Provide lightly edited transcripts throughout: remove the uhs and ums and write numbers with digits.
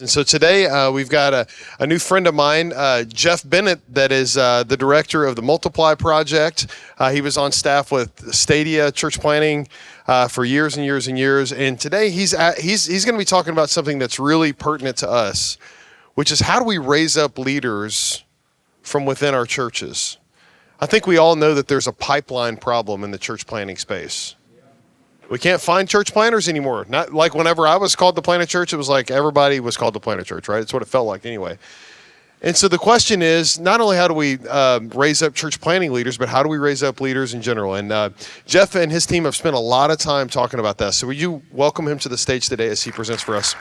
And so today we've got a new friend of mine, Jeff Bennett, that is the director of the Multiply Project. He was on staff with Stadia Church Planting for years and years and years. And today he's going to be talking about something that's really pertinent to us, which is how do we raise up leaders from within our churches? I think we all know that there's a pipeline problem in the church planting space. We can't find church planters anymore. Not like whenever I was called to plant a church, it was like everybody was called to plant a church, right? It's what it felt like anyway. And so the question is, not only how do we raise up church planting leaders, but how do we raise up leaders in general? And Jeff and his team have spent a lot of time talking about that. So would you welcome him to the stage today as he presents for us?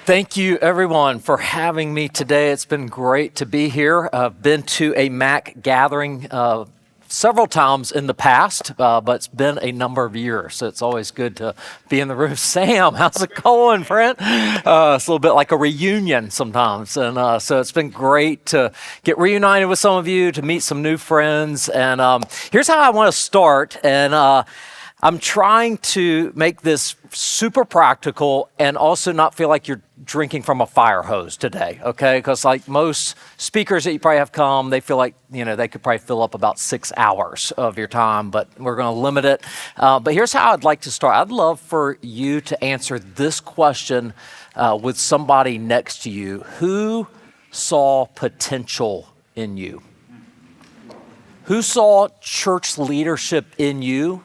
Thank you, everyone, for having me today. It's been great to be here. I've been to a MAC gathering several times in the past, but it's been a number of years, so it's always good to be in the room. Sam, how's it going, friend? It's a little bit like a reunion sometimes, and so it's been great to get reunited with some of you, to meet some new friends, and here's how I want to start, and I'm trying to make this super practical and also not feel like you're drinking from a fire hose today, okay? Because like most speakers that you probably have come, they feel like, they could probably fill up about 6 hours of your time, but we're going to limit it. But here's how I'd like to start. I'd love for you to answer this question with somebody next to you. Who saw potential in you? Who saw church leadership in you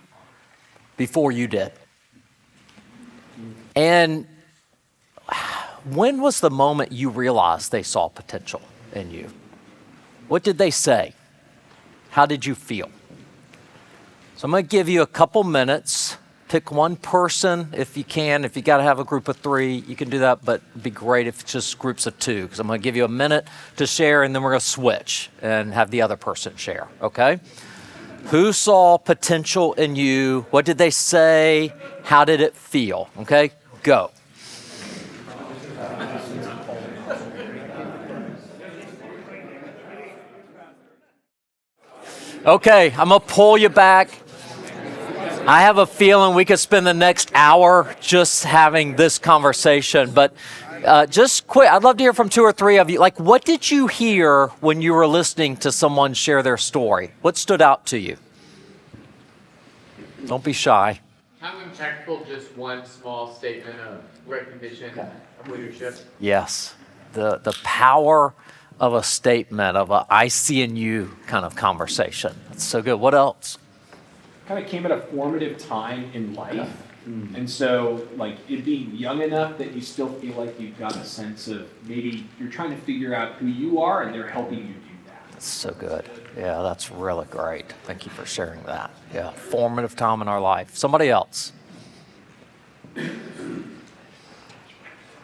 before you did? And when was the moment you realized they saw potential in you? What did they say? How did you feel? So I'm going to give you a couple minutes. Pick one person if you can. If you got to have a group of 3, you can do that, but it'd be great if it's just groups of 2, because I'm going to give you a minute to share, and then we're going to switch and have the other person share, okay? Who saw potential in you? What did they say? How did it feel? Okay, go. Okay, I'm gonna pull you back. I have a feeling we could spend the next hour just having this conversation, but just quick, I'd love to hear from 2 or 3 of you. Like, what did you hear when you were listening to someone share their story? What stood out to you? Don't be shy. How impactful just one small statement of recognition of leadership? Yes, the power of a statement, of a I see in you kind of conversation. That's so good. What else? Kind of came at a formative time in life. And so, like, it being young enough that you still feel like you've got a sense of maybe you're trying to figure out who you are and they're helping you do that. That's so good. Yeah, that's really great. Thank you for sharing that. Yeah, formative time in our life. Somebody else.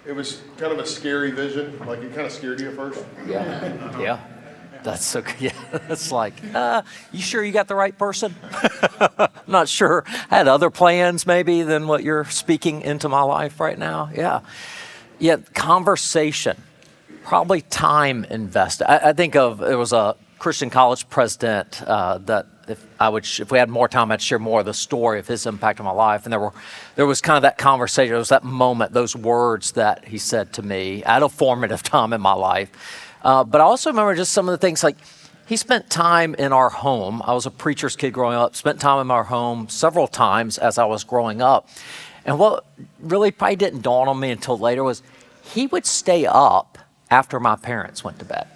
It was kind of a scary vision, like it kind of scared you at first. Yeah. That's so good. Yeah, it's like, you sure you got the right person? I'm not sure. I had other plans maybe than what you're speaking into my life right now. Yeah, conversation, probably time invested. I think of, it was a Christian college president that if we had more time, I'd share more of the story of his impact on my life. And there was kind of that conversation, there was that moment, those words that he said to me at a formative time in my life. But I also remember just some of the things, like he spent time in our home. I was a preacher's kid growing up, spent time in our home several times as I was growing up. And what really probably didn't dawn on me until later was he would stay up after my parents went to bed.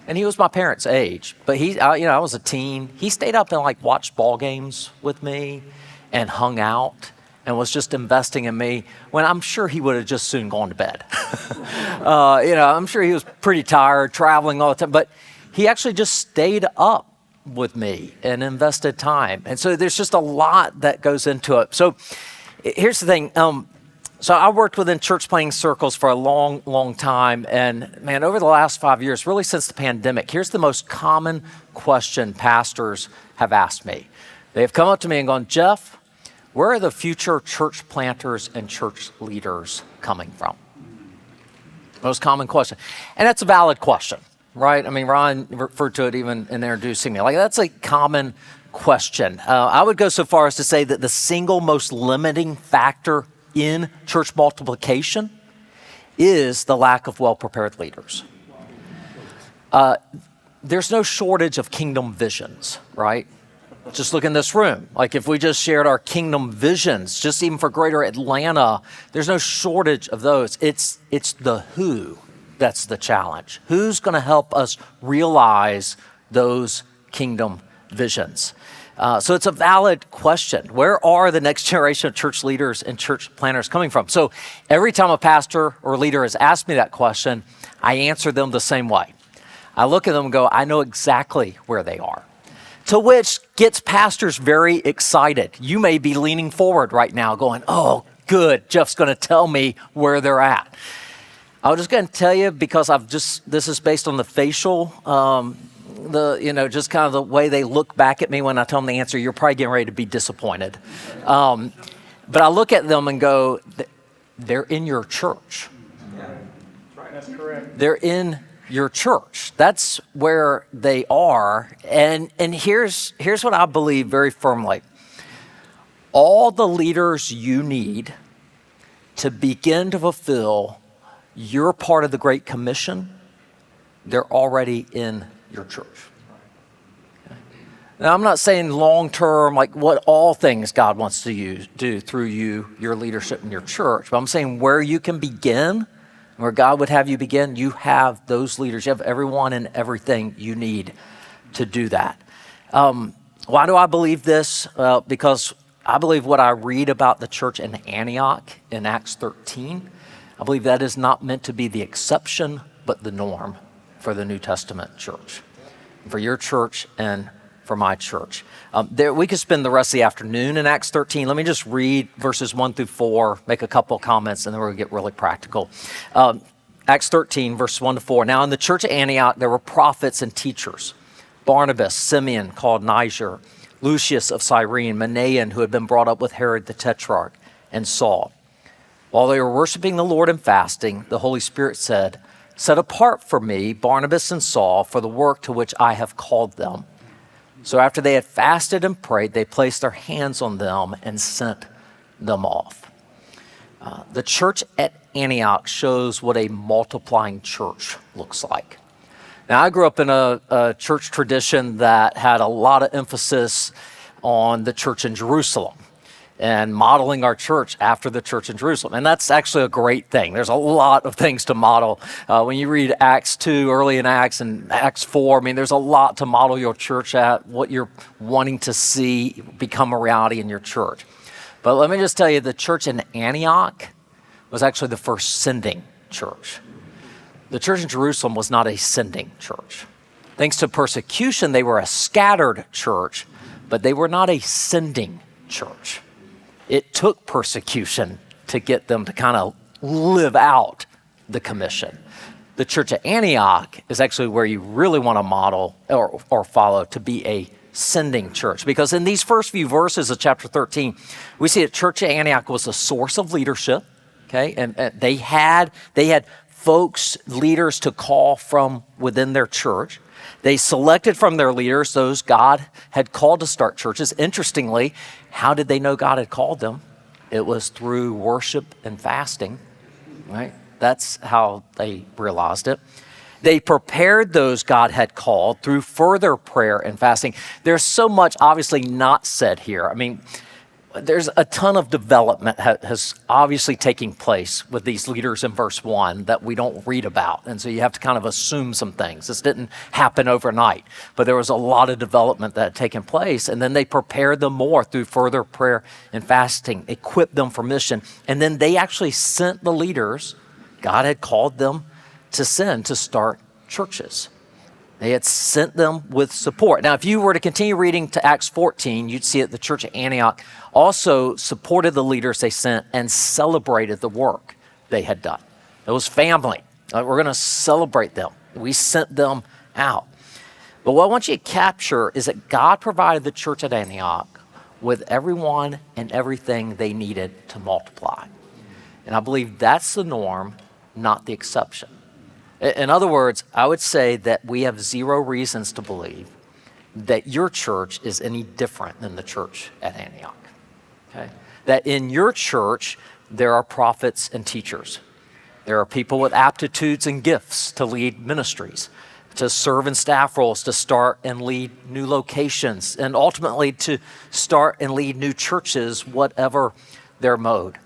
And he was my parents' age, but I was a teen. He stayed up and like watched ball games with me and hung out and was just investing in me when I'm sure he would have just soon gone to bed. I'm sure he was pretty tired, traveling all the time, but he actually just stayed up with me and invested time. And so there's just a lot that goes into it. So here's the thing. So I worked within church planting circles for a long, long time. And man, over the last 5 years, really since the pandemic, here's the most common question pastors have asked me. They have come up to me and gone, Jeff, where are the future church planters and church leaders coming from? Most common question. And that's a valid question, right? I mean, Ron referred to it even in introducing me. Like, that's a common question. I would go so far as to say that the single most limiting factor in church multiplication is the lack of well-prepared leaders. There's no shortage of kingdom visions, right? Just look in this room. Like if we just shared our kingdom visions, just even for Greater Atlanta, there's no shortage of those. It's the who that's the challenge. Who's going to help us realize those kingdom visions? So it's a valid question. Where are the next generation of church leaders and church planters coming from? So every time a pastor or leader has asked me that question, I answer them the same way. I look at them and go, I know exactly where they are. To which gets pastors very excited. You may be leaning forward right now going, oh, good, Jeff's going to tell me where they're at. I was just going to tell you because this is based on the facial, just kind of the way they look back at me when I tell them the answer. You're probably getting ready to be disappointed. But I look at them and go, they're in your church. Yeah, right, that's correct. They're in your church. That's where they are. And here's what I believe very firmly. All the leaders you need to begin to fulfill your part of the Great Commission, they're already in your church. Okay. Now, I'm not saying long-term, like what all things God wants to do through you, your leadership in your church, but I'm saying where you can begin, where God would have you begin, you have those leaders. You have everyone and everything you need to do that. Why do I believe this? Because I believe what I read about the church in Antioch in Acts 13, I believe that is not meant to be the exception, but the norm for the New Testament church, for your church and for my church. We could spend the rest of the afternoon in Acts 13. Let me just read verses 1 through 4, make a couple of comments, and then we're going to get really practical. Acts 13, verse 1 to 4. Now in the church of Antioch, there were prophets and teachers. Barnabas, Simeon, called Niger, Lucius of Cyrene, Manaen, who had been brought up with Herod the Tetrarch, and Saul. While they were worshiping the Lord and fasting, the Holy Spirit said, set apart for me Barnabas and Saul for the work to which I have called them. So after they had fasted and prayed, they placed their hands on them and sent them off. The church at Antioch shows what a multiplying church looks like. Now, I grew up in a church tradition that had a lot of emphasis on the church in Jerusalem and modeling our church after the church in Jerusalem. And that's actually a great thing. There's a lot of things to model. When you read Acts 2, early in Acts, and Acts 4, I mean, there's a lot to model your church at, what you're wanting to see become a reality in your church. But let me just tell you, the church in Antioch was actually the first sending church. The church in Jerusalem was not a sending church. Thanks to persecution, they were a scattered church, but they were not a sending church. It took persecution to get them to kind of live out the commission. The church at Antioch is actually where you really want to model or follow to be a sending church. Because in these first few verses of chapter 13, we see that church at Antioch was a source of leadership, okay? And they had folks, leaders to call from within their church. They selected from their leaders those God had called to start churches. Interestingly, how did they know God had called them? It was through worship and fasting, right? That's how they realized it. They prepared those God had called through further prayer and fasting. There's so much obviously not said here. I mean, there's a ton of development has obviously taking place with these leaders in verse 1 that we don't read about. And so you have to kind of assume some things. This didn't happen overnight, but there was a lot of development that had taken place. And then they prepared them more through further prayer and fasting, equipped them for mission. And then they actually sent the leaders God had called them to send to start churches. They had sent them with support. Now, if you were to continue reading to Acts 14, you'd see that the church at Antioch also supported the leaders they sent and celebrated the work they had done. It was family. We're going to celebrate them. We sent them out. But what I want you to capture is that God provided the church at Antioch with everyone and everything they needed to multiply. And I believe that's the norm, not the exception. In other words, I would say that we have zero reasons to believe that your church is any different than the church at Antioch. Okay? That in your church, there are prophets and teachers. There are people with aptitudes and gifts to lead ministries, to serve in staff roles, to start and lead new locations, and ultimately to start and lead new churches, whatever their mode.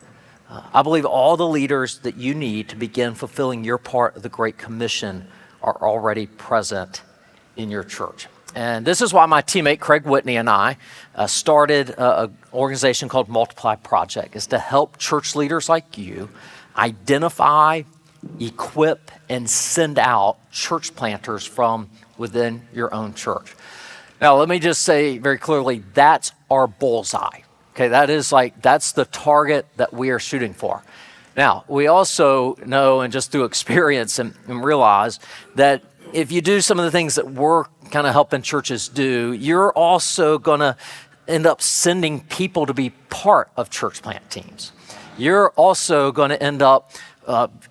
I believe all the leaders that you need to begin fulfilling your part of the Great Commission are already present in your church. And this is why my teammate Craig Whitney and I started an organization called Multiply Project, is to help church leaders like you identify, equip, and send out church planters from within your own church. Now, let me just say very clearly, that's our bullseye. Okay, that's the target that we are shooting for. Now, we also know, and just through experience and realize that if you do some of the things that we're kind of helping churches do, you're also going to end up sending people to be part of church plant teams. You're also going to end up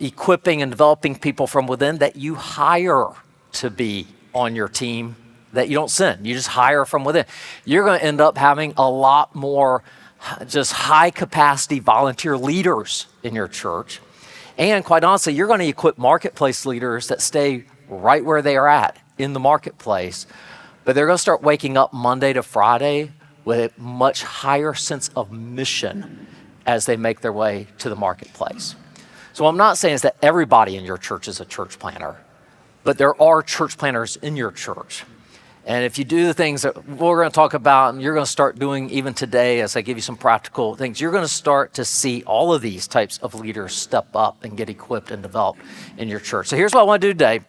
equipping and developing people from within that you hire to be on your team that you don't send. You just hire from within. You're going to end up having a lot more just high capacity volunteer leaders in your church. And quite honestly, you're going to equip marketplace leaders that stay right where they are at in the marketplace, but they're going to start waking up Monday to Friday with a much higher sense of mission as they make their way to the marketplace. So what I'm not saying is that everybody in your church is a church planter, but there are church planters in your church. And if you do the things that we're going to talk about, and you're going to start doing even today as I give you some practical things, you're going to start to see all of these types of leaders step up and get equipped and developed in your church. So here's what I want to do today.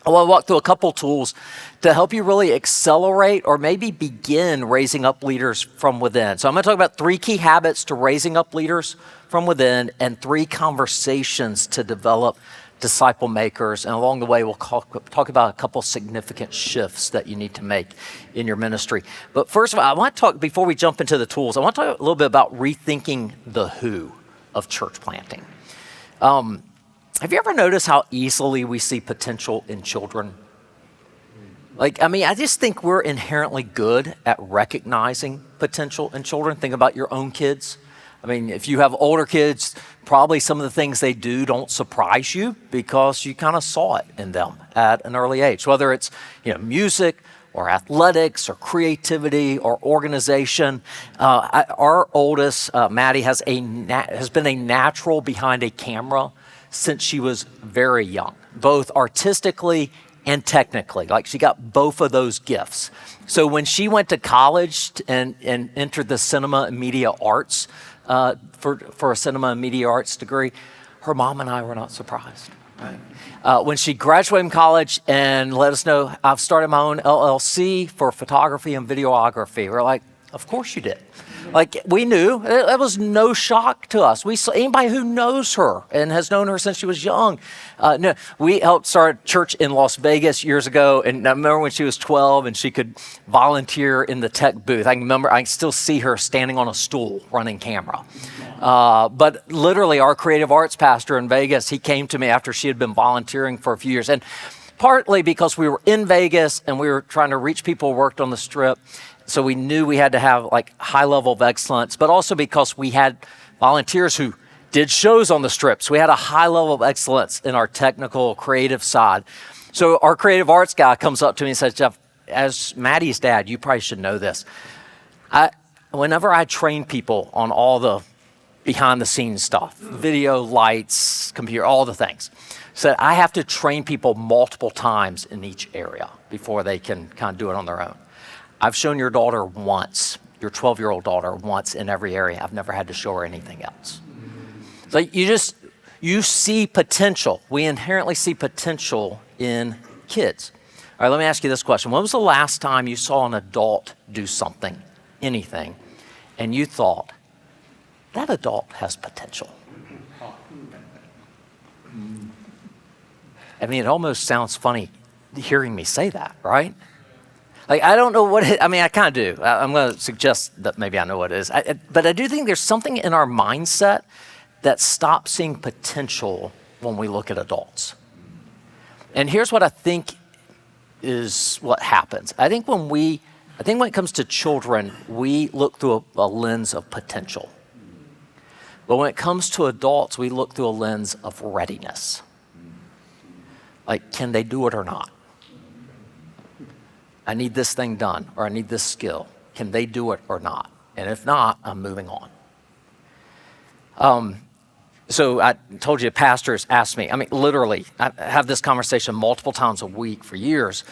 I want to walk through a couple tools to help you really accelerate or maybe begin raising up leaders from within. So I'm going to talk about 3 key habits to raising up leaders from within and 3 conversations to develop disciple makers. And along the way, we'll talk about a couple significant shifts that you need to make in your ministry. But first of all, I want to talk, before we jump into the tools, I want to talk a little bit about rethinking the who of church planting. Have you ever noticed how easily we see potential in children? I just think we're inherently good at recognizing potential in children. Think about your own kids. If you have older kids, probably some of the things they do don't surprise you because you kind of saw it in them at an early age, whether it's music or athletics or creativity or organization. Our oldest, Maddie, has been a natural behind a camera since she was very young, both artistically and technically. She got both of those gifts. So when she went to college and entered the cinema and media arts for a cinema and media arts degree, her mom and I were not surprised. Right? When she graduated from college and let us know, I've started my own LLC for photography and videography, we're like, of course you did. We knew. It was no shock to us. We saw anybody who knows her and has known her since she was young. No, we helped start a church in Las Vegas years ago, and I remember when she was 12 and she could volunteer in the tech booth. I can still see her standing on a stool running camera. But literally, our creative arts pastor in Vegas, he came to me after she had been volunteering for a few years, and partly because we were in Vegas and we were trying to reach people who worked on the Strip. So we knew we had to have high level of excellence, but also because we had volunteers who did shows on the Strip. So we had a high level of excellence in our technical, creative side. So our creative arts guy comes up to me and says, Jeff, as Maddie's dad, you probably should know this. Whenever I train people on all the behind the scenes stuff, video, lights, computer, all the things, so I have to train people multiple times in each area before they can kind of do it on their own. I've shown your daughter once, your 12-year-old daughter once in every area. I've never had to show her anything else. So you see potential. We inherently see potential in kids. All right, let me ask you this question. When was the last time you saw an adult do something, anything, and you thought, that adult has potential? It almost sounds funny hearing me say that, right? I don't know what I kind of do. I'm going to suggest that maybe I know what it is. But I do think there's something in our mindset that stops seeing potential when we look at adults. And here's what I think is what happens. I think when it comes to children, we look through a lens of potential. But when it comes to adults, we look through a lens of readiness. Like, can they do it or not? I need this thing done, or I need this skill. Can they do it or not? And if not, I'm moving on. So I told you, pastors ask me, I mean, literally, I have this conversation multiple times a week for years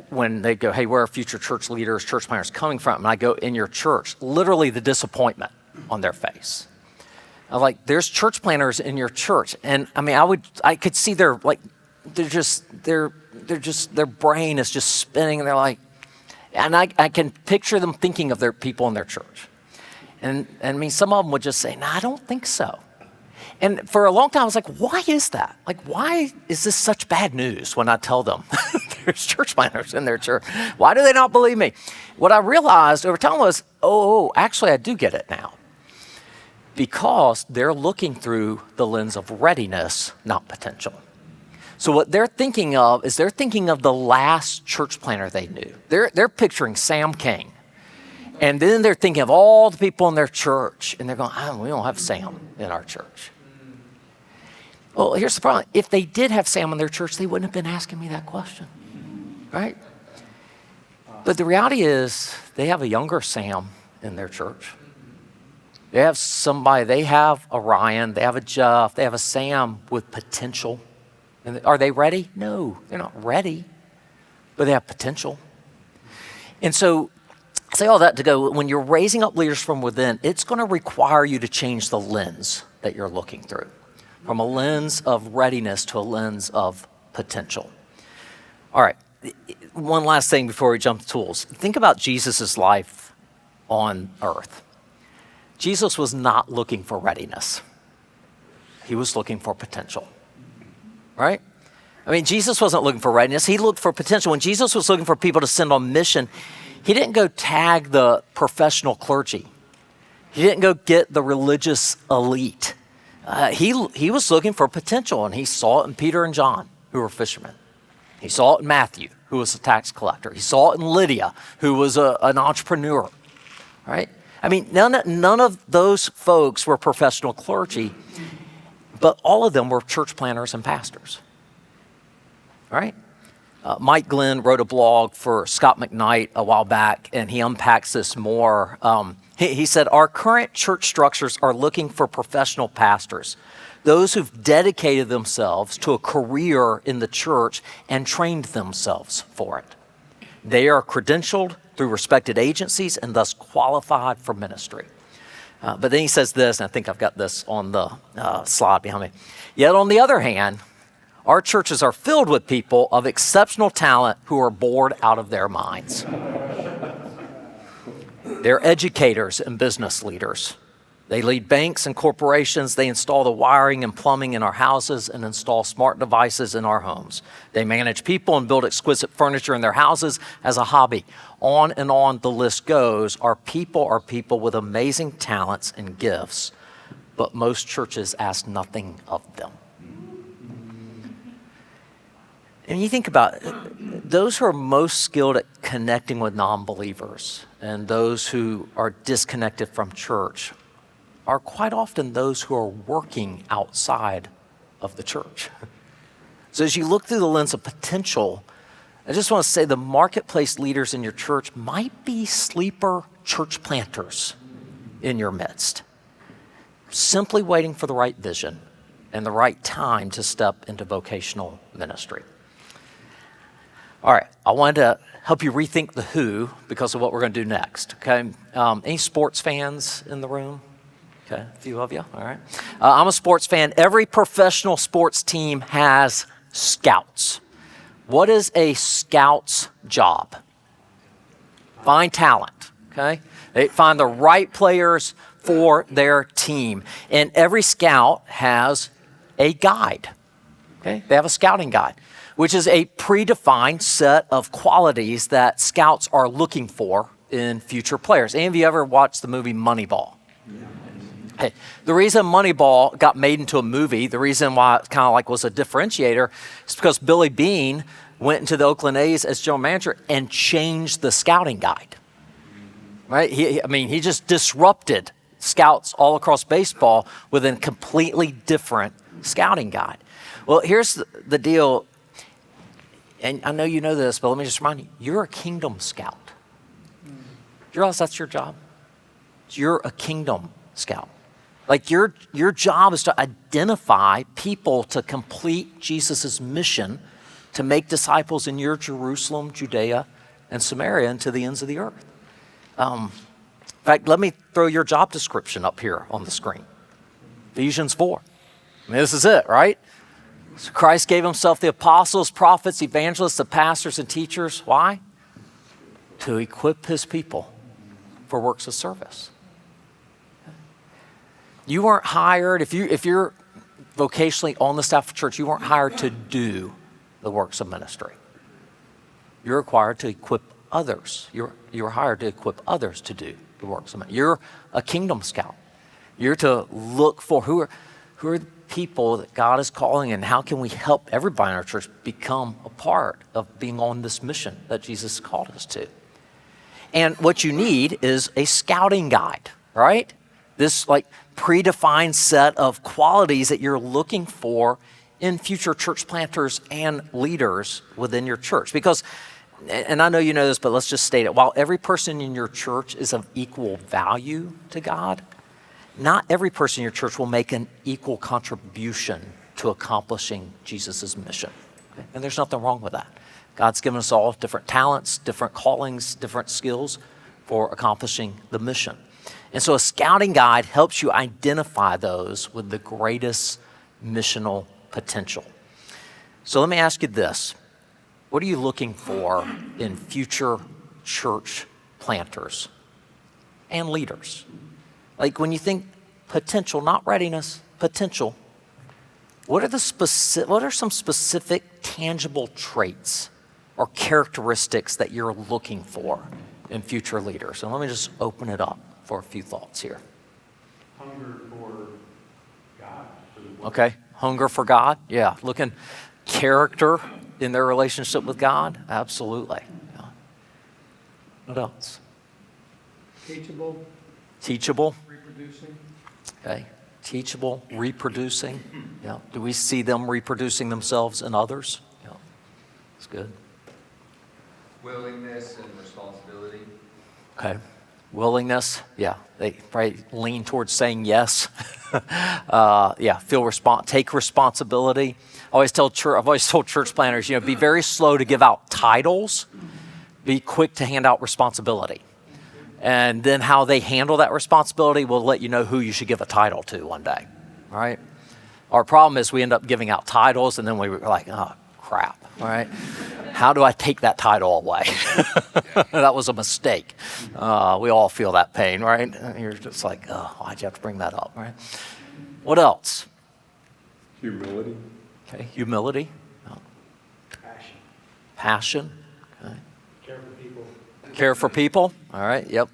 when they go, hey, where are future church leaders, church planners coming from? And I go, in your church, literally the disappointment on their face. I'm like, there's church planners in your church. And I mean, I could see their brain is just spinning, and they're like, and I can picture them thinking of their people in their church. And I mean, some of them would just say, no, I don't think so. And for a long time, I was like, why is that? Like, why is this such bad news when I tell them there's church planners in their church? Why do they not believe me? What I realized over time was, actually, I do get it now. Because they're looking through the lens of readiness, not potential. So what they're thinking of is the last church planner they knew. They're picturing Sam King. And then they're thinking of all the people in their church. And they're going, we don't have Sam in our church. Well, here's the problem. If they did have Sam in their church, they wouldn't have been asking me that question, right? But the reality is they have a younger Sam in their church. They have somebody, they have a Ryan, they have a Jeff, they have a Sam with potential. And are they ready? No, they're not ready, but they have potential. And so I say all that to go, when you're raising up leaders from within, it's going to require you to change the lens that you're looking through, from a lens of readiness to a lens of potential. All right, one last thing before we jump to tools. Think about Jesus' life on earth. Jesus was not looking for readiness. He was looking for potential, right? I mean, Jesus wasn't looking for readiness. He looked for potential. When Jesus was looking for people to send on mission, he didn't go tag the professional clergy. He didn't go get the religious elite. He was looking for potential, and he saw it in Peter and John, who were fishermen. He saw it in Matthew, who was a tax collector. He saw it in Lydia, who was an entrepreneur, right? I mean, none of those folks were professional clergy, but all of them were church planners and pastors, right? Mike Glenn wrote a blog for Scott McKnight a while back, and he unpacks this more. He said, our current church structures are looking for professional pastors, those who've dedicated themselves to a career in the church and trained themselves for it. They are credentialed through respected agencies and thus qualified for ministry. But then he says this, and I think I've got this on the slide behind me. Yet on the other hand, our churches are filled with people of exceptional talent who are bored out of their minds. They're educators and business leaders. They lead banks and corporations. They install the wiring and plumbing in our houses and install smart devices in our homes. They manage people and build exquisite furniture in their houses as a hobby. On and on the list goes. Our people are people with amazing talents and gifts, but most churches ask nothing of them. And you think about it, those who are most skilled at connecting with non-believers and those who are disconnected from church are quite often those who are working outside of the church. So as you look through the lens of potential, I just want to say the marketplace leaders in your church might be sleeper church planters in your midst, simply waiting for the right vision and the right time to step into vocational ministry. All right, I wanted to help you rethink the who because of what we're going to do next, okay? Any sports fans in the room? Okay, a few of you, all right. I'm a sports fan. Every professional sports team has scouts. What is a scout's job? Find talent, okay? They find the right players for their team. And every scout has a guide, okay? They have a scouting guide, which is a predefined set of qualities that scouts are looking for in future players. Any of you ever watched the movie Moneyball? Hey, the reason Moneyball got made into a movie, the reason why it kind of like was a differentiator is because Billy Beane went into the Oakland A's as general manager and changed the scouting guide. Right? He just disrupted scouts all across baseball with a completely different scouting guide. Well, here's the deal, and I know you know this, but let me just remind you, you're a kingdom scout. Do you realize that's your job? You're a kingdom scout. Like your job is to identify people to complete Jesus' mission to make disciples in your Jerusalem, Judea, and Samaria and to the ends of the earth. In fact, let me throw your job description up here on the screen. Ephesians 4. This is it, right? So Christ gave himself the apostles, prophets, evangelists, the pastors, and teachers. Why? To equip his people for works of service. You weren't hired, if you're vocationally on the staff of church, you weren't hired to do the works of ministry. You're required to equip others. You're hired to equip others to do the works of ministry. You're a kingdom scout. You're to look for who are the people that God is calling, and how can we help everybody in our church become a part of being on this mission that Jesus called us to. And what you need is a scouting guide, right? This predefined set of qualities that you're looking for in future church planters and leaders within your church. Because, and I know you know this, but let's just state it, while every person in your church is of equal value to God, not every person in your church will make an equal contribution to accomplishing Jesus' mission. Okay? And there's nothing wrong with that. God's given us all different talents, different callings, different skills for accomplishing the mission. And so a scouting guide helps you identify those with the greatest missional potential. So let me ask you this. What are you looking for in future church planters and leaders? Like when you think potential, not readiness, potential, what are some specific tangible traits or characteristics that you're looking for in future leaders? And let me just open it up for a few thoughts here. Hunger for God. Okay, hunger for God. Yeah, looking character in their relationship with God. Absolutely. Yeah. What else? Teachable. Reproducing. Okay, teachable, reproducing. Yeah. Do we see them reproducing themselves in others? Yeah, that's good. Willingness and responsibility. Okay. Willingness, yeah, they probably lean towards saying yes. Take responsibility. I've always told church planners, be very slow to give out titles, be quick to hand out responsibility. And then how they handle that responsibility will let you know who you should give a title to one day, right? Our problem is we end up giving out titles and then we're like, oh, crap, all right? How do I take that title away? That was a mistake. We all feel that pain, right? You're just like, oh, why'd you have to bring that up, right? What else? Humility. Okay, humility. Oh. Passion. Okay. Care for people. All right, yep.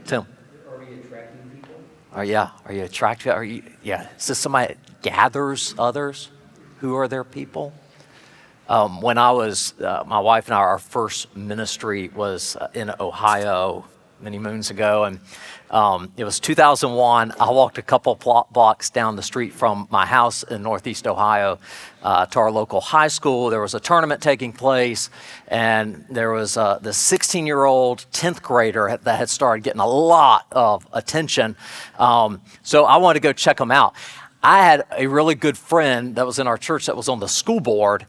Tim. Are we attracting people? Are you attractive? Is this somebody that gathers others? Who are their people? When I was, my wife and I, our first ministry was in Ohio many moons ago, and it was 2001. I walked a couple blocks down the street from my house in Northeast Ohio to our local high school. There was a tournament taking place, and there was this 16-year-old 10th grader that had started getting a lot of attention. So I wanted to go check him out. I had a really good friend that was in our church that was on the school board,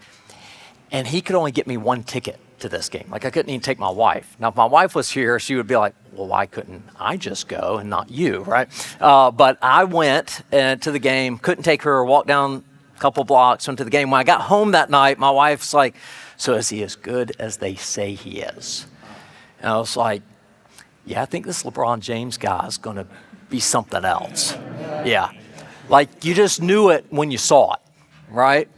and he could only get me one ticket to this game. I couldn't even take my wife. Now, if my wife was here, she would be like, well, why couldn't I just go and not you, right? But I went to the game, couldn't take her, walked down a couple blocks, went to the game. When I got home that night, my wife's like, so is he as good as they say he is? And I was like, yeah, I think this LeBron James guy is going to be something else. Yeah. Like you just knew it when you saw it, right?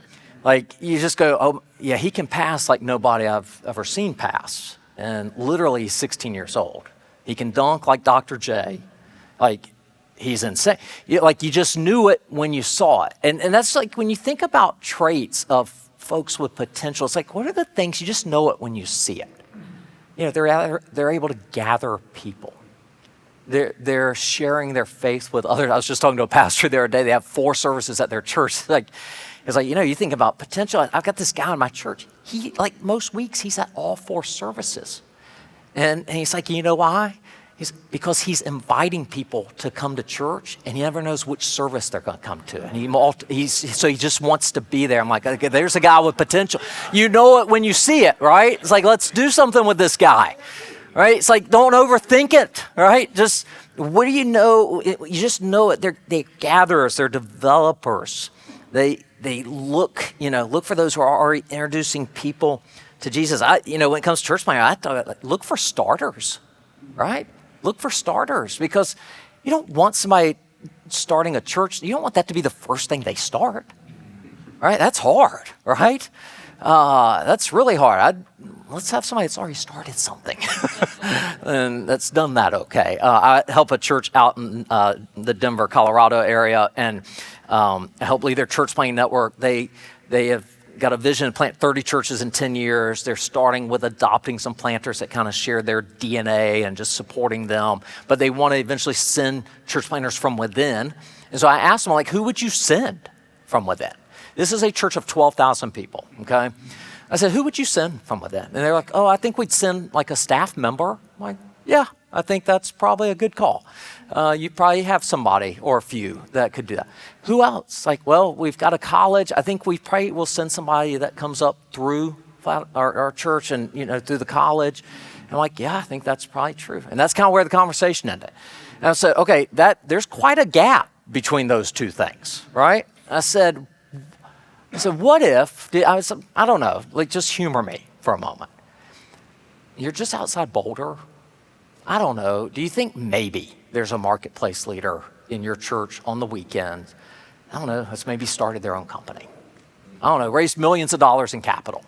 Like you just go, oh, yeah, he can pass like nobody I've ever seen pass. And literally he's 16 years old. He can dunk like Dr. J. Like he's insane. You just knew it when you saw it. And that's like when you think about traits of folks with potential. It's like, what are the things, you just know it when you see it. They're able to gather people. They're sharing their faith with others. I was just talking to a pastor the other day. They have 4 services at their church. It's like, you think about potential. I've got this guy in my church. He, like most weeks, he's at all 4 services. And he's like, you know why? Because he's inviting people to come to church, and he never knows which service they're going to come to. And so he just wants to be there. I'm like, okay, there's a guy with potential. You know it when you see it, right? It's like, let's do something with this guy. Right? It's like, don't overthink it, right? Just, what do you know? You just know it. They're gatherers, they're developers. They look for those who are already introducing people to Jesus. When it comes to church planting, I thought, look for starters, right? Look for starters, because you don't want somebody starting a church, you don't want that to be the first thing they start, right? That's hard, right? That's really hard. Let's have somebody that's already started something and that's done that okay. I help a church out in the Denver, Colorado area, and I help lead their church planting network. They have got a vision to plant 30 churches in 10 years. They're starting with adopting some planters that kind of share their DNA and just supporting them. But they want to eventually send church planters from within. And so I asked them, who would you send from within? This is a church of 12,000 people, okay? I said, who would you send from within? And they're like, I think we'd send a staff member. I'm like, yeah, I think that's probably a good call. You probably have somebody or a few that could do that. Who else? We've got a college. I think we probably will send somebody that comes up through our church and, through the college. And I'm like, yeah, I think that's probably true. And that's kind of where the conversation ended. And I said, okay, there's quite a gap between those two things, right? I said, what if, I don't know, just humor me for a moment. You're just outside Boulder. I don't know. Do you think maybe there's a marketplace leader in your church on the weekends? I don't know, has maybe started their own company. I don't know, raised millions of dollars in capital.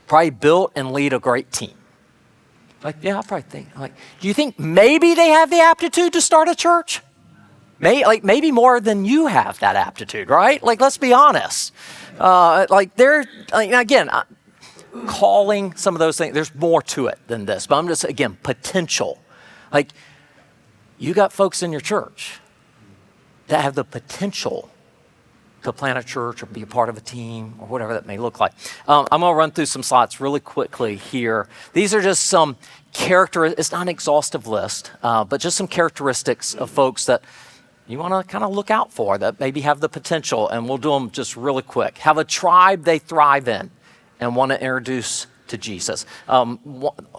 Probably built and lead a great team. Yeah, I probably think, do you think maybe they have the aptitude to start a church? Maybe more than you have that aptitude, right? Let's be honest. Again, calling some of those things, there's more to it than this, but I'm just, again, potential. You got folks in your church that have the potential to plant a church or be a part of a team or whatever that may look like. I'm going to run through some slides really quickly here. These are just some it's not an exhaustive list, but just some characteristics of folks that you want to kind of look out for that maybe have the potential, and we'll do them just really quick. Have a tribe they thrive in and want to introduce to Jesus.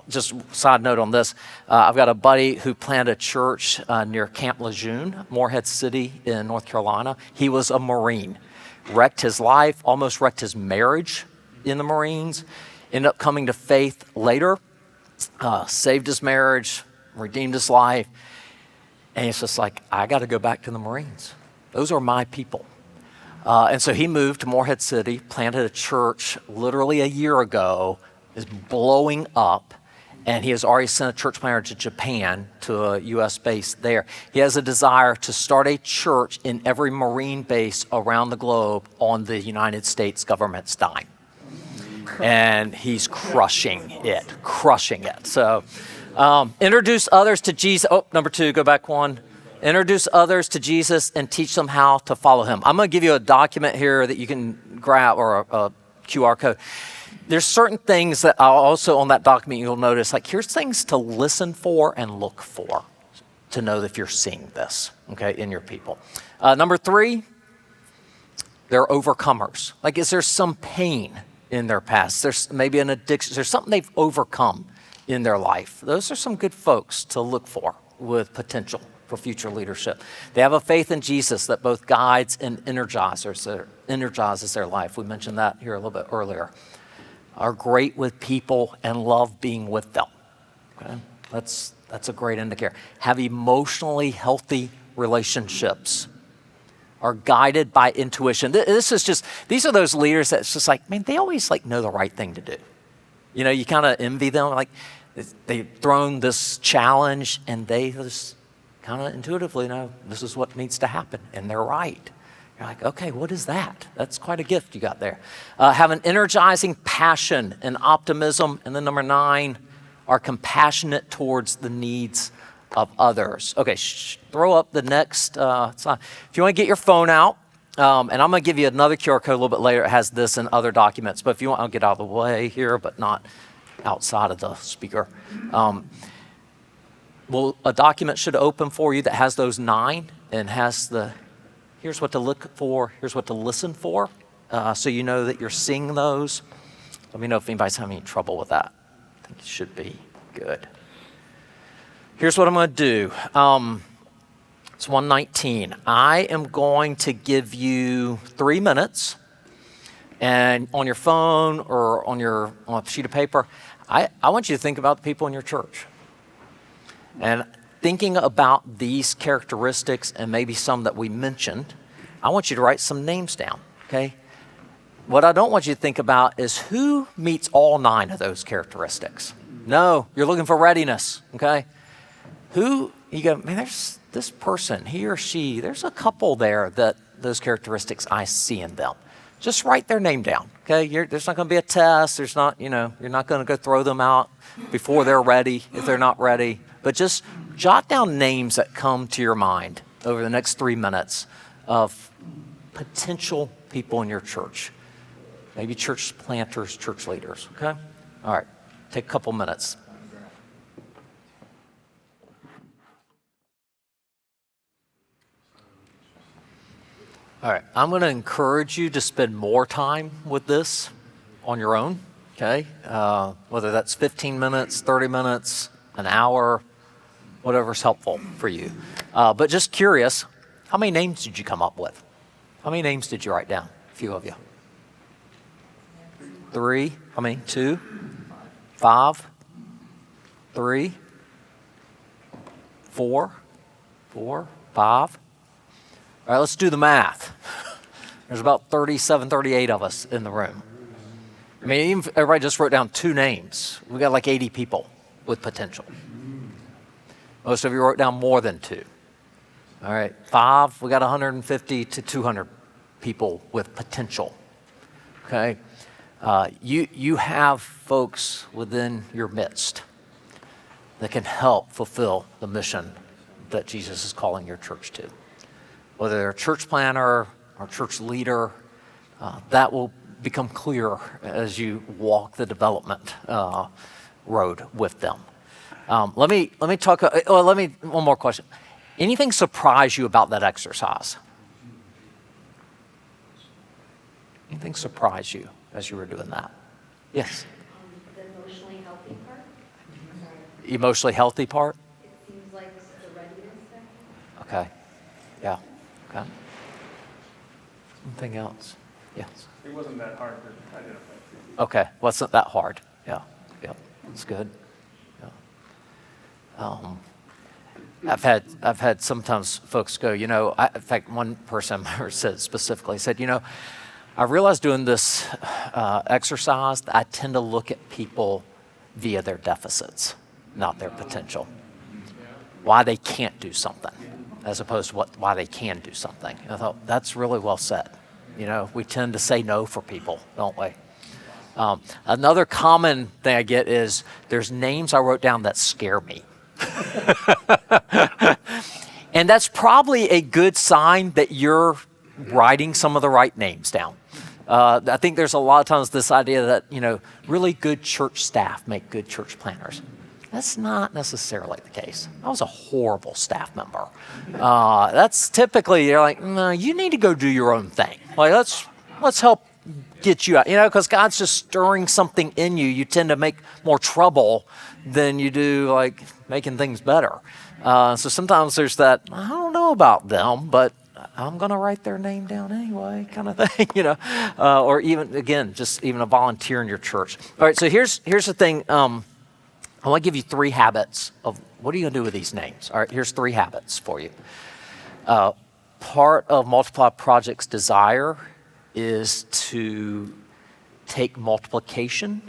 Just side note on this, I've got a buddy who planted a church near Camp Lejeune, Morehead City in North Carolina. He was a Marine, wrecked his life, almost wrecked his marriage in the Marines, ended up coming to faith later, saved his marriage, redeemed his life. And it's just I got to go back to the Marines. Those are my people. And so he moved to Morehead City, planted a church literally a year ago, is blowing up, and he has already sent a church planter to Japan, to a U.S. base there. He has a desire to start a church in every Marine base around the globe on the United States government's dime. And he's crushing it. So introduce others to Jesus. Number 2, go back one. Introduce others to Jesus and teach them how to follow him. I'm going to give you a document here that you can grab, or a QR code. There's certain things that also on that document you'll notice, here's things to listen for and look for to know if you're seeing this, okay, in your people. Number 3, they're overcomers. Is there some pain in their past? There's maybe an addiction. There's something they've overcome in their life. Those are some good folks to look for with potential for future leadership. They have a faith in Jesus that both guides and energizes their life. We mentioned that here a little bit earlier. Are great with people and love being with them. Okay? That's a great indicator. Have emotionally healthy relationships. Are guided by intuition. These are those leaders that's just they always know the right thing to do. You kind of envy them. They've thrown this challenge and they just kind of intuitively know this is what needs to happen, and they're right. You're like, okay, what is that? That's quite a gift you got there. Have an energizing passion and optimism. And then number 9, are compassionate towards the needs of others. Okay, throw up the next slide. If you want to get your phone out, and I'm going to give you another QR code a little bit later. It has this and other documents. But if you want, I'll get out of the way here, but not outside of the speaker. Well, a document should open for you that has those 9 and has here's what to look for, here's what to listen for, so you know that you're seeing those. Let me know if anybody's having any trouble with that. I think it should be good. Here's what I'm going to do. It's 1:19. I am going to give you 3 minutes, and on your phone or on a sheet of paper, I want you to think about the people in your church. And thinking about these characteristics and maybe some that we mentioned, I want you to write some names down, okay? What I don't want you to think about is who meets all 9 of those characteristics. No, you're looking for readiness, okay? You go, man, there's this person, he or she, there's a couple there that those characteristics I see in them. Just write their name down, okay? There's not going to be a test. There's not, you're not going to go throw them out before they're ready if they're not ready. But just jot down names that come to your mind over the next 3 minutes of potential people in your church. Maybe church planters, church leaders, okay? All right, take a couple minutes. All right, I'm going to encourage you to spend more time with this on your own, okay? Whether that's 15 minutes, 30 minutes, an hour, whatever's helpful for you. But just curious, how many names did you come up with? How many names did you write down? A few of you. 3, how many? 2, 5, 3, 4, 5. All right, let's do the math. There's about 37, 38 of us in the room. I mean, even if everybody just wrote down 2 names, we got like 80 people with potential. Most of you wrote down more than 2. All right, 5, we got 150 to 200 people with potential. Okay, you have folks within your midst that can help fulfill the mission that Jesus is calling your church to. Whether they're a church planter or church leader, that will become clearer as you walk the development road with them. Let me one more question. Anything surprise you about that exercise? Anything surprise you as you were doing that? Yes. The emotionally healthy part. Emotionally healthy part? It seems like the readiness there. Okay. Yeah. Okay. Something else? Yes. It wasn't that hard to identify. Okay. Wasn't that hard? Yeah. Yeah. That's good. Yeah. I've had sometimes folks go, in fact, one person said specifically, said, I realized doing this exercise, I tend to look at people via their deficits, not their potential. Why they can't do something, as opposed to why they can do something. And I thought, that's really well said. We tend to say no for people, don't we? Another common thing I get is there's names I wrote down that scare me. And that's probably a good sign that you're writing some of the right names down. I think there's a lot of times this idea that, really good church staff make good church planners. That's not necessarily the case. I was a horrible staff member. That's typically, you're like, no, you need to go do your own thing. Like, let's help get you out, because God's just stirring something in you. You tend to make more trouble than you do, like, making things better. So sometimes there's that, I don't know about them, but I'm going to write their name down anyway, kind of thing, or even, again, just even a volunteer in your church. All right, so here's the thing. I want to give you 3 habits of what are you going to do with these names. All right, here's 3 habits for you. Part of Multiply Project's desire is to take multiplication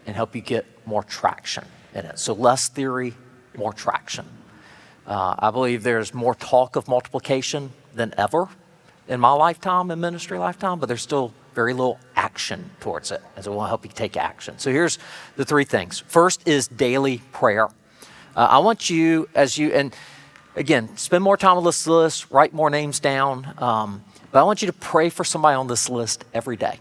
and help you get more traction in it. So less theory, more traction. I believe there's more talk of multiplication than ever. in my lifetime, in ministry lifetime, but there's still very little action towards it. And so we want to help you take action. So here's the three things. First is daily prayer. I want you, and again, spend more time on this list, write more names down, but I want you to pray for somebody on this list every day.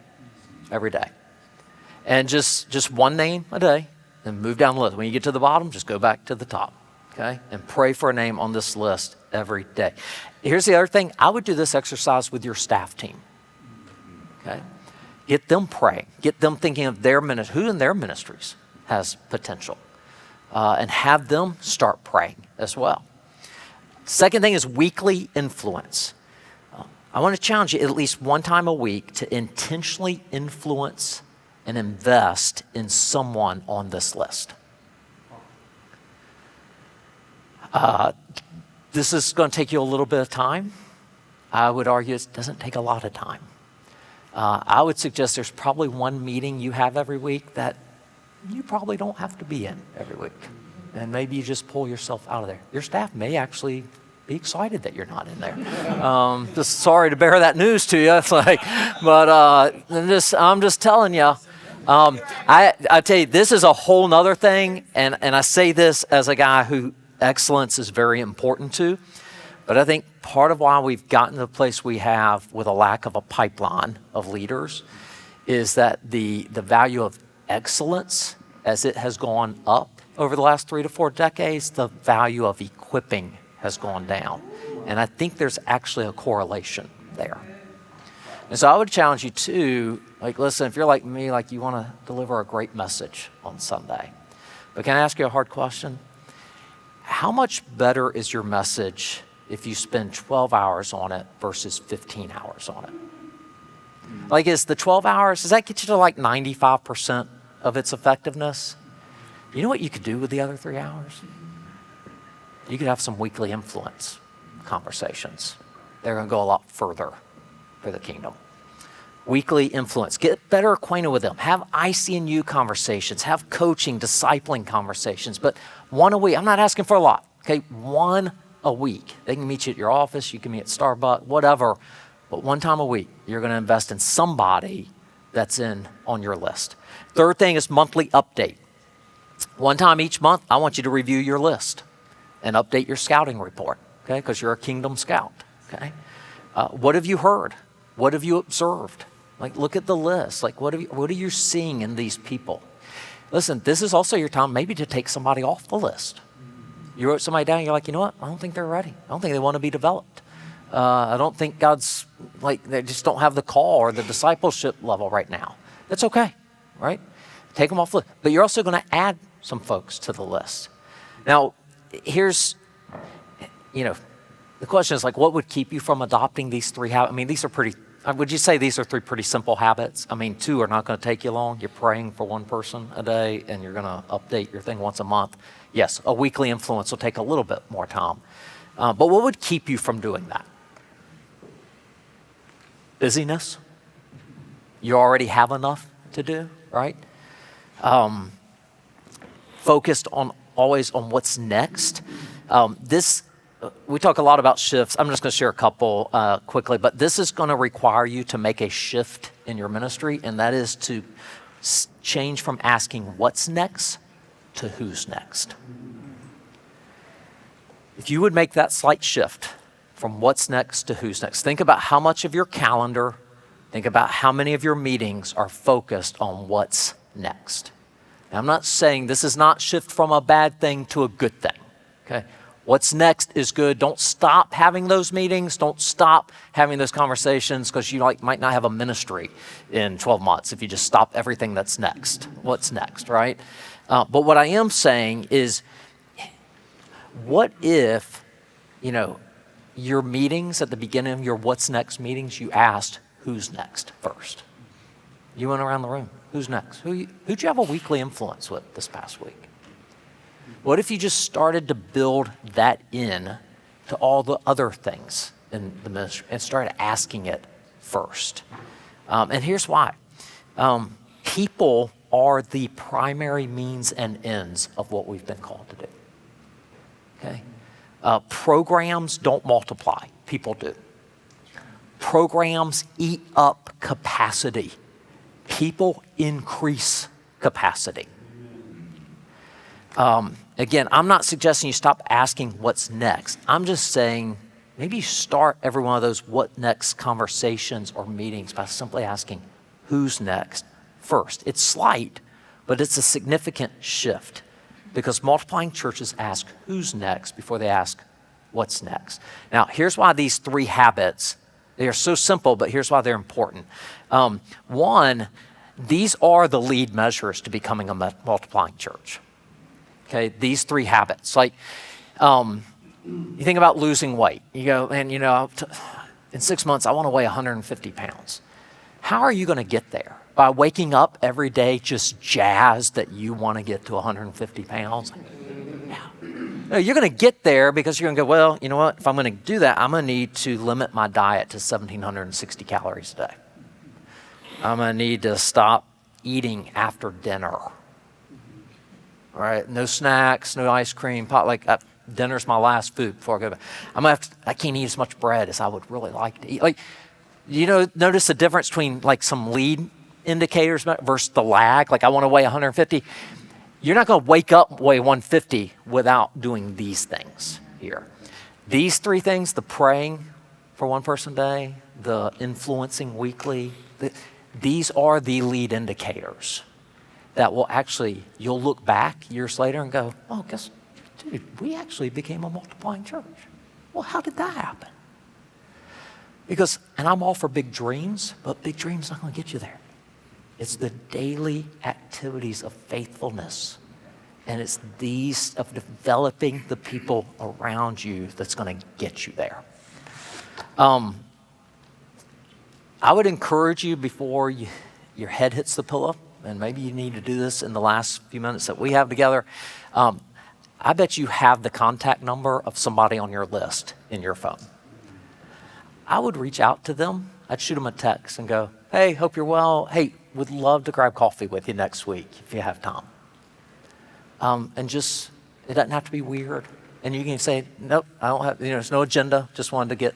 And just one name a day, and move down the list. When you get to the bottom, just go back to the top, okay? And pray for a name on this list every day. Here's the other thing. I would do this exercise with your staff team, okay? Get them praying. Get them thinking of their ministry, who in their ministries has potential, and have them start praying as well. Second thing is weekly influence. I want to challenge you at least one time a week to intentionally influence and invest in someone on this list. This is going to take you a little bit of time. I would argue it doesn't take a lot of time. I would suggest there's probably one meeting you have every week that you probably don't have to be in every week. And maybe you just pull yourself out of there. Your staff may actually be excited that you're not in there. Just sorry to bear that news to you. It's like, but I'm just telling you. I tell you, this is a whole nother thing, and I say this as a guy who excellence is very important to, but I think part of why we've gotten to the place we have with a lack of a pipeline of leaders is that the value of excellence, as it has gone up over the last 3 to 4 decades, the value of equipping has gone down. And I think there's actually a correlation there. And so I would challenge you too, like, listen, if you're like me, like you want to deliver a great message on Sunday. But can I ask you a hard question? How much better is your message if you spend 12 hours on it versus 15 hours on it? Like, is the 12 hours, does that get you to like 95% of its effectiveness? You know what you could do with the other 3 hours? You could have some weekly influence conversations. They're going to go a lot further for the kingdom. Weekly influence. Get better acquainted with them. Have IC&U conversations. Have coaching, discipling conversations. But one a week. I'm not asking for a lot. Okay, one a week. They can meet you at your office. You can meet at Starbucks, whatever. But one time a week, you're going to invest in somebody that's on your list. Third thing is monthly update. One time each month, I want you to review your list and update your scouting report, okay? Because you're a kingdom scout, okay? What have you heard? What have you observed? Like, look at the list. Like, what are you seeing in these people? Listen, this is also your time maybe to take somebody off the list. You wrote somebody down, you're like, you know what? I don't think they're ready. I don't think they want to be developed. I don't think God's, like, they just don't have the call or the discipleship level right now. That's okay, right? Take them off the list. But you're also going to add some folks to the list. Now, here's, the question is, like, what would keep you from adopting these 3 habits? I mean, these are pretty, would you say these are 3 pretty simple habits? I mean, 2 are not going to take you long. You're praying for 1 person a day, and you're going to update your thing once a month. Yes, a weekly influence will take a little bit more time. But what would keep you from doing that? Busyness. You already have enough to do, right? Focused always on what's next. We talk a lot about shifts. I'm just going to share a couple quickly, but this is going to require you to make a shift in your ministry, and that is to change from asking what's next to who's next. If you would make that slight shift from what's next to who's next, think about how much of your calendar, think about how many of your meetings are focused on what's next. Now, I'm not saying this is not shift from a bad thing to a good thing, okay? What's next is good. Don't stop having those meetings. Don't stop having those conversations, because you might not have a ministry in 12 months if you just stop everything that's next. What's next, right? But what I am saying is, what if, your meetings at the beginning of your what's next meetings, you asked who's next first? You went around the room. Who's next? Who'd you have a weekly influence with this past week? What if you just started to build that in to all the other things in the ministry and started asking it first? And here's why. People are the primary means and ends of what we've been called to do. Okay? Programs don't multiply. People do. Programs eat up capacity. People increase capacity. Again, I'm not suggesting you stop asking what's next. I'm just saying maybe you start every one of those what next conversations or meetings by simply asking who's next first. It's slight, but it's a significant shift because multiplying churches ask who's next before they ask what's next. Now, here's why these 3 habits, they are so simple, but here's why they're important. One, these are the lead measures to becoming a multiplying church. Okay, these 3 habits. Like, you think about losing weight. You go, and in 6 months, I want to weigh 150 pounds. How are you going to get there? By waking up every day just jazzed that you want to get to 150 pounds? No, you're going to get there because you're going to go, well, you know what? If I'm going to do that, I'm going to need to limit my diet to 1,760 calories a day. I'm going to need to stop eating after dinner. All right, no snacks, no ice cream, dinner's my last food before I go to bed. I can't eat as much bread as I would really like to eat. Notice the difference between some lead indicators versus the lag. I want to weigh 150. You're not going to wake up and weigh 150 without doing these things here. These 3 things, the praying for one person a day, the influencing weekly, these are the lead indicators that will actually, you'll look back years later and go, oh, dude, we actually became a multiplying church. Well, how did that happen? Because, and I'm all for big dreams, but big dreams not going to get you there. It's the daily activities of faithfulness. And it's these of developing the people around you that's going to get you there. I would encourage you before your head hits the pillow, and maybe you need to do this in the last few minutes that we have together. I bet you have the contact number of somebody on your list in your phone. I would reach out to them. I'd shoot them a text and go, hey, hope you're well. Hey, would love to grab coffee with you next week if you have time. And just, it doesn't have to be weird. And you can say, nope, I don't have, there's no agenda. Just wanted to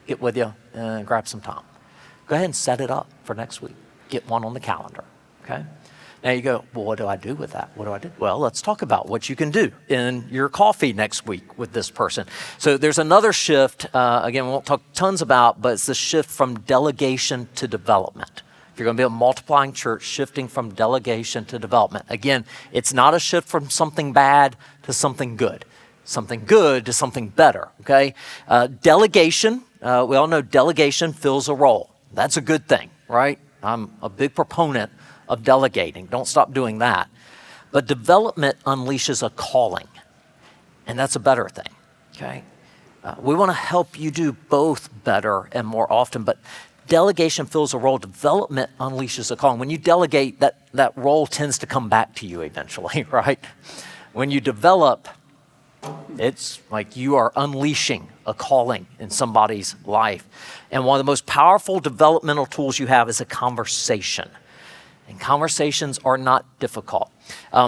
get with you and grab some time. Go ahead and set it up for next week. Get one on the calendar, okay? Now you go, well, what do I do with that? What do I do? Well, let's talk about what you can do in your coffee next week with this person. So there's another shift, again, we won't talk tons about, but it's the shift from delegation to development. If you're going to be a multiplying church, shifting from delegation to development. Again, it's not a shift from something bad to something good to something better, okay? Delegation, we all know delegation fills a role. That's a good thing, right? I'm a big proponent of delegating. Don't stop doing that. But development unleashes a calling, and that's a better thing, okay? We want to help you do both better and more often, but delegation fills a role. Development unleashes a calling. When you delegate, that role tends to come back to you eventually, right? When you develop, it's like you are unleashing a calling in somebody's life. And one of the most powerful developmental tools you have is a conversation. And conversations are not difficult.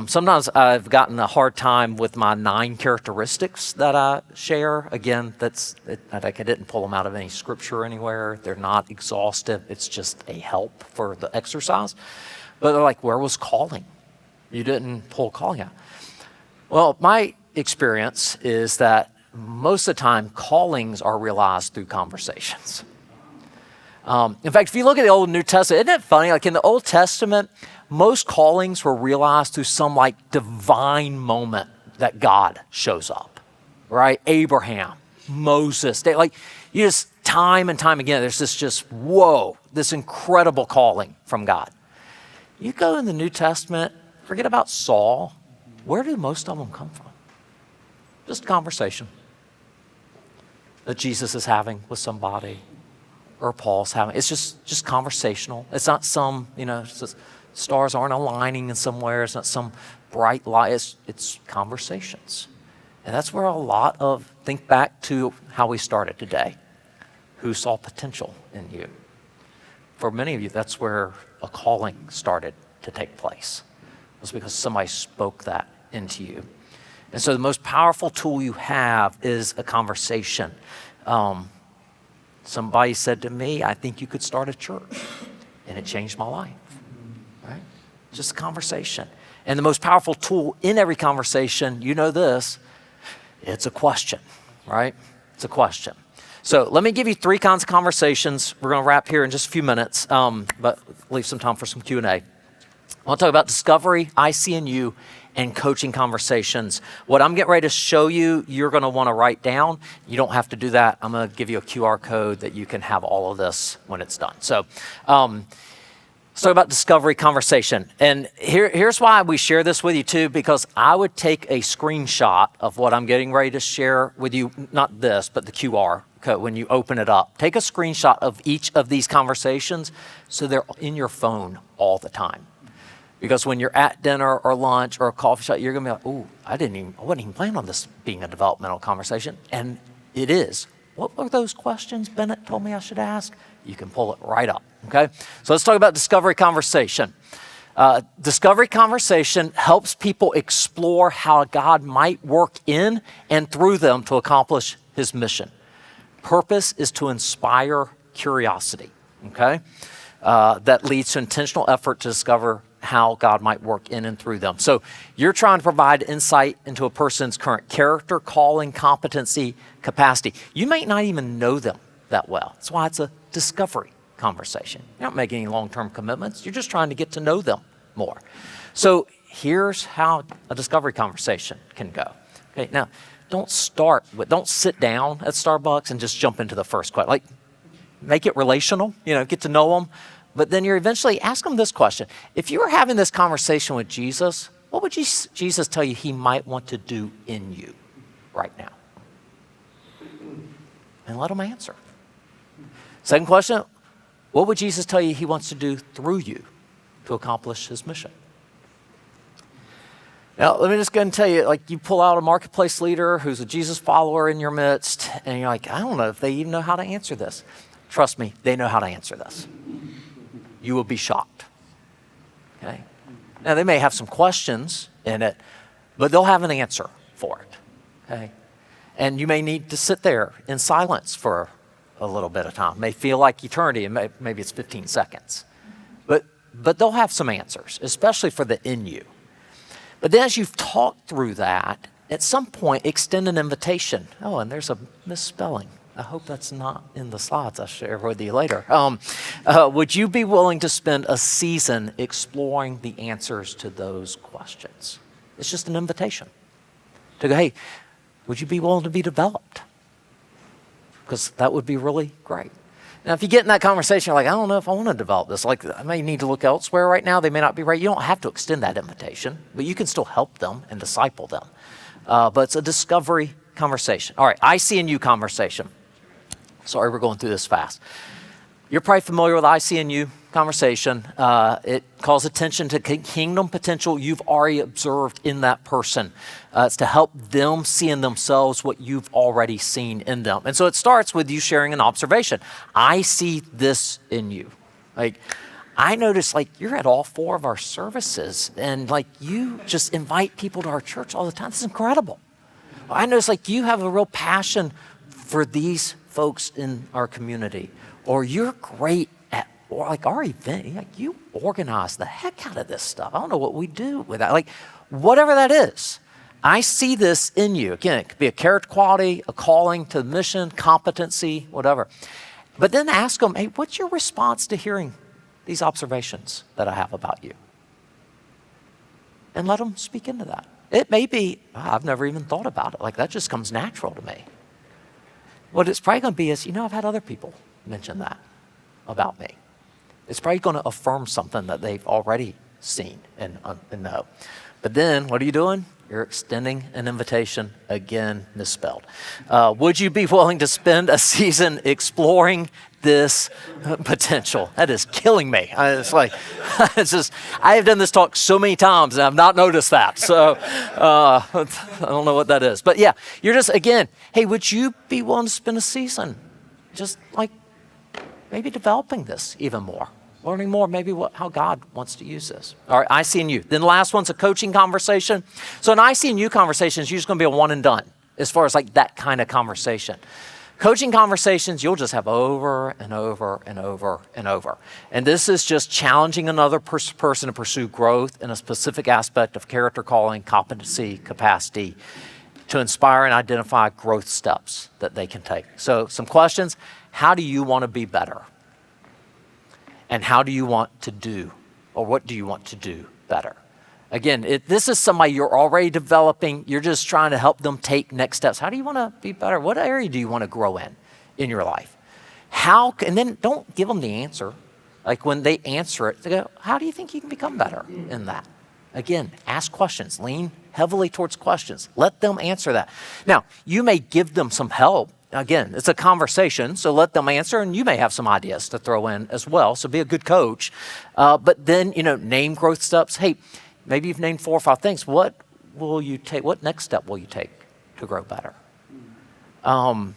Sometimes I've gotten a hard time with my 9 characteristics that I share. Again, I didn't pull them out of any scripture anywhere. They're not exhaustive. It's just a help for the exercise. But they're like, where was calling? You didn't pull calling out. Well, my experience is that most of the time, callings are realized through conversations. In fact, if you look at the Old and New Testament, isn't it funny? Like in the Old Testament, most callings were realized through some divine moment that God shows up, right? Abraham, Moses, you just time and time again, there's this incredible calling from God. You go in the New Testament, forget about Saul. Where do most of them come from? Just conversation that Jesus is having with somebody. Or Paul's having. It's just conversational. It's not some, it's just, stars aren't aligning in somewhere. It's not some bright light. It's conversations. And that's where think back to how we started today. Who saw potential in you? For many of you, that's where a calling started to take place. It was because somebody spoke that into you. And so the most powerful tool you have is a conversation. Somebody said to me, I think you could start a church. And it changed my life, right? Just a conversation. And the most powerful tool in every conversation, you know this, it's a question, right? It's a question. So let me give you 3 kinds of conversations. We're going to wrap here in just a few minutes, but leave some time for some Q&A. I want to talk about discovery, ICNU, and coaching conversations. What I'm getting ready to show you, you're going to want to write down. You don't have to do that. I'm going to give you a QR code that you can have all of this when it's done. So let's talk about discovery conversation. And here's why we share this with you too, because I would take a screenshot of what I'm getting ready to share with you, not this, but the QR code when you open it up. Take a screenshot of each of these conversations so they're in your phone all the time. Because when you're at dinner or lunch or a coffee shop, you're going to be like, ooh, I wasn't even planning on this being a developmental conversation. And it is. What were those questions Bennett told me I should ask? You can pull it right up, okay? So let's talk about discovery conversation. Discovery conversation helps people explore how God might work in and through them to accomplish his mission. Purpose is to inspire curiosity, okay? That leads to intentional effort to discover how God might work in and through them. So you're trying to provide insight into a person's current character, calling, competency, capacity. You might not even know them that well. That's why it's a discovery conversation. You're not making any long-term commitments. You're just trying to get to know them more. So here's how a discovery conversation can go. Okay, now don't sit down at Starbucks and just jump into the first question. Like, make it relational, get to know them. But then you're eventually ask them this question. If you were having this conversation with Jesus, what would Jesus tell you he might want to do in you right now? And let them answer. Second question, what would Jesus tell you he wants to do through you to accomplish his mission? Now, let me just go and tell you, like you pull out a marketplace leader who's a Jesus follower in your midst, and you're like, I don't know if they even know how to answer this. Trust me, they know how to answer this. You will be shocked, okay? Now, they may have some questions in it, but they'll have an answer for it, okay? And you may need to sit there in silence for a little bit of time. It may feel like eternity, and maybe it's 15 seconds. But they'll have some answers, especially for the in you. But then as you've talked through that, at some point, extend an invitation. Oh, and there's a misspelling. I hope that's not in the slides. I'll share with you later. Would you be willing to spend a season exploring the answers to those questions? It's just an invitation to go, hey, would you be willing to be developed? Because that would be really great. Now, if you get in that conversation, you're like, I don't know if I want to develop this. Like, I may need to look elsewhere right now. They may not be right. You don't have to extend that invitation, but you can still help them and disciple them. But it's a discovery conversation. All right, ICNU conversation. Sorry, we're going through this fast. You're probably familiar with ICNU conversation. It calls attention to kingdom potential you've already observed in that person. It's to help them see in themselves what you've already seen in them. And so it starts with you sharing an observation. I see this in you. Like, I notice, like, you're at all 4 of our services, and, like, you just invite people to our church all the time. This is incredible. I notice, like, you have a real passion for these folks in our community, or you're great at, or like our event, like you organize the heck out of this stuff. I don't know what we do with that. Like, whatever that is, I see this in you. Again, it could be a character quality, a calling to the mission, competency, whatever. But then ask them, hey, what's your response to hearing these observations that I have about you? And let them speak into that. It may be, I've never even thought about it. Like, that just comes natural to me. What it's probably going to be is, I've had other people mention that about me. It's probably going to affirm something that they've already seen and know. But then, what are you doing? You're extending an invitation, again, misspelled. Would you be willing to spend a season exploring this potential? That is killing me. It's like, I have done this talk so many times and I've not noticed that. So I don't know what that is. But yeah, you're just, again, hey, would you be willing to spend a season just like maybe developing this even more? Learning more, maybe how God wants to use this. All right, ICNU. Then the last one's a coaching conversation. So an ICNU conversation is usually going to be a one and done as far as like that kind of conversation. Coaching conversations you'll just have over and over and over and over. And this is just challenging another person to pursue growth in a specific aspect of character, calling, competency, capacity, to inspire and identify growth steps that they can take. So some questions. How do you want to be better? And how do you want to do, or what do you want to do better? Again, this is somebody you're already developing. You're just trying to help them take next steps. How do you want to be better? What area do you want to grow in your life? And then don't give them the answer. Like when they answer it, they go, how do you think you can become better in that? Again, ask questions. Lean heavily towards questions. Let them answer that. Now, you may give them some help. Again, it's a conversation, so let them answer, and you may have some ideas to throw in as well. So be a good coach. But then, name growth steps. Hey, maybe you've named 4 or 5 things. What will you take? What next step will you take to grow better? And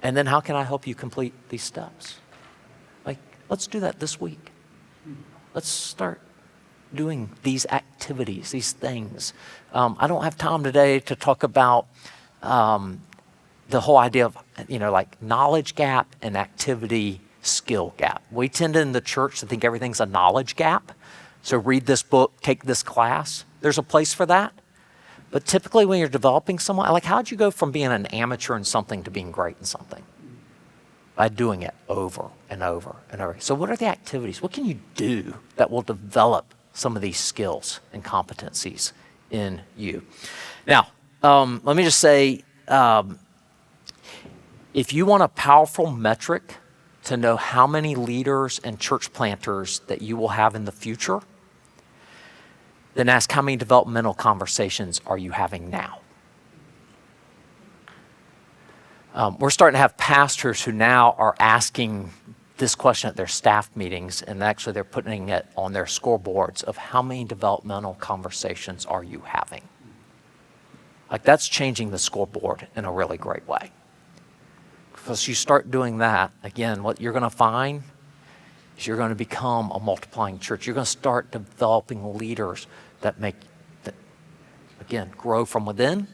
then how can I help you complete these steps? Like, let's do that this week. Let's start doing these activities, these things. I don't have time today to talk about the whole idea of, like knowledge gap and activity skill gap. We tend in the church to think everything's a knowledge gap. So read this book, take this class. There's a place for that. But typically when you're developing someone, like how'd you go from being an amateur in something to being great in something? By doing it over and over and over. So what are the activities? What can you do that will develop some of these skills and competencies in you? Now, let me just say, if you want a powerful metric to know how many leaders and church planters that you will have in the future, then ask how many developmental conversations are you having now? We're starting to have pastors who now are asking this question at their staff meetings, and actually they're putting it on their scoreboards of how many developmental conversations are you having? Like that's changing the scoreboard in a really great way. Because you start doing that, again, what you're going to find is you're going to become a multiplying church. You're going to start developing leaders that again, grow from within,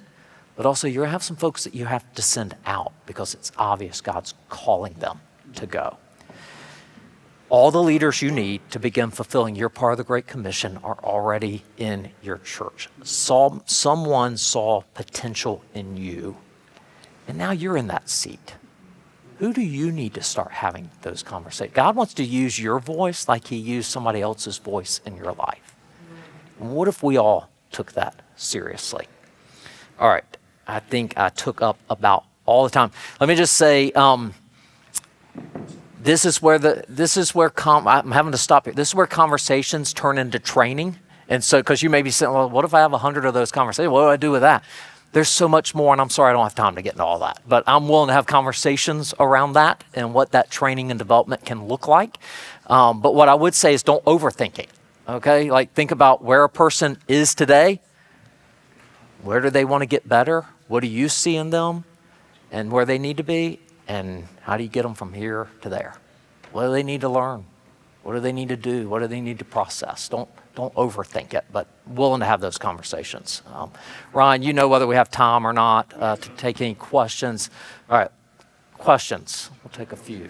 but also you're going to have some folks that you have to send out because it's obvious God's calling them to go. All the leaders you need to begin fulfilling your part of the Great Commission are already in your church. Someone saw potential in you, and now you're in that seat. Who do you need to start having those conversations? God wants to use your voice like he used somebody else's voice in your life. And what if we all took that seriously? All right, I think I took up about all the time. Let me just say, I'm having to stop here. This is where conversations turn into training. And so, because you may be saying, well, what if I have 100 of those conversations? What do I do with that? There's so much more, and I'm sorry I don't have time to get into all that. But I'm willing to have conversations around that and what that training and development can look like. But what I would say is don't overthink it, okay? Like think about where a person is today. Where do they want to get better? What do you see in them? And where they need to be? And how do you get them from here to there? What do they need to learn? What do they need to do? What do they need to process? Don't overthink it, but willing to have those conversations. Ryan, you know whether we have time or not to take any questions. All right, questions. We'll take a few.